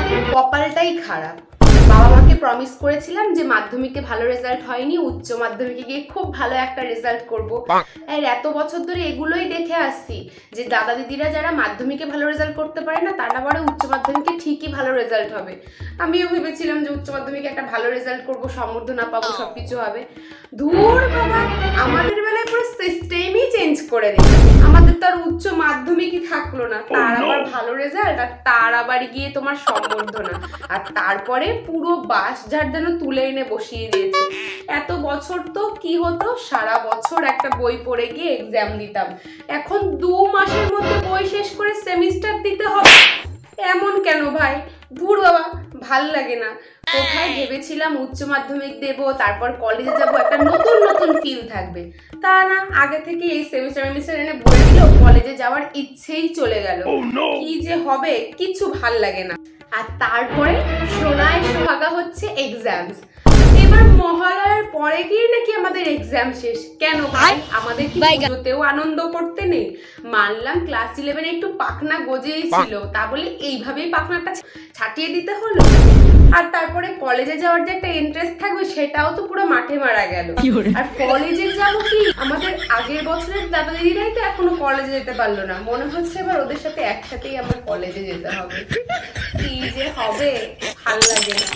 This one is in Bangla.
আমাদের কপালটাই খারাপ। বাবা মাকে প্রমিস করেছিলাম যে মাধ্যমিকে ভালো রেজাল্ট হয়নি, উচ্চ মাধ্যমিকে গিয়ে খুব ভালো একটা রেজাল্ট করব। আর এত বছর ধরে এগুলোই দেখে আসছি যে দাদা দিদিরা যারা মাধ্যমিকে ভালো রেজাল্ট করতে পারে না তারা পরে উচ্চ মাধ্যমিকে ঠিকই ভালো রেজাল্ট হবে। আমিও ভেবেছিলাম যে উচ্চ মাধ্যমিকে একটা ভালো রেজাল্ট করব, সম্বর্ধনা পাবো, সবকিছু হবে। ধুর বাবা, আমাদের বেলায় পুরো সিস্টেমই চেঞ্জ করে দিল। আমাদের তো আর উচ্চ মাধ্যমিকই থাকলো না, তার আবার ভালো রেজাল্ট, আর তার আবার গিয়ে তোমার সম্বর্ধনা, আর তারপরে পুরো বাস ঝাড় যেন তুলে এনে বসিয়ে দিয়েছে। এত বছর তো কি হতো, সারা বছর একটা বই পড়ে গিয়ে এক্সাম দিতাম। এখন 2 মাসের মধ্যে বই শেষ করে সেমিস্টার দিতে হবে। এমন কেন ভাই? ধুর বাবা, ভাল লাগে না। কোথায় ভেবেছিলাম উচ্চ মাধ্যমিক দেব, তারপর কলেজে যাব, একটা নতুন নতুন ফিল থাকবে। তা না, আগে থেকে এই সেমিস্টার এনে বলে দিল, কলেজে যাওয়ার ইচ্ছেই চলে গেল। কি যে হবে কিছু ভাল লাগে না। আর তারপরে সোনায় সোহাগা হচ্ছে এক্সামস। এবার মহালয়ার পরে গিয়ে নাকি আমাদের এক্সাম শেষ। কেন ভাই, আমাদের কি পুজোতেও আনন্দ করতে নেই? মানলাম ক্লাস 11 একটু পাখনা গজেই ছিল, তা বলে এইভাবেই পাখনাটা ছাটিয়ে দিতে হলো। আর তারপরে কলেজে যাওয়ার যে একটা ইন্টারেস্ট থাকবে সেটাও তো পুরো মাঠে মারা গেল। আর কলেজে যাবো কি, আমাদের আগের বছরের দাদা দিদিরাই তো এখনো কলেজে যেতে পারলো না। মনে হচ্ছে এবার ওদের সাথে একসাথেই আমার কলেজে যেতে হবে। কি যে হবে ভাল লাগে না।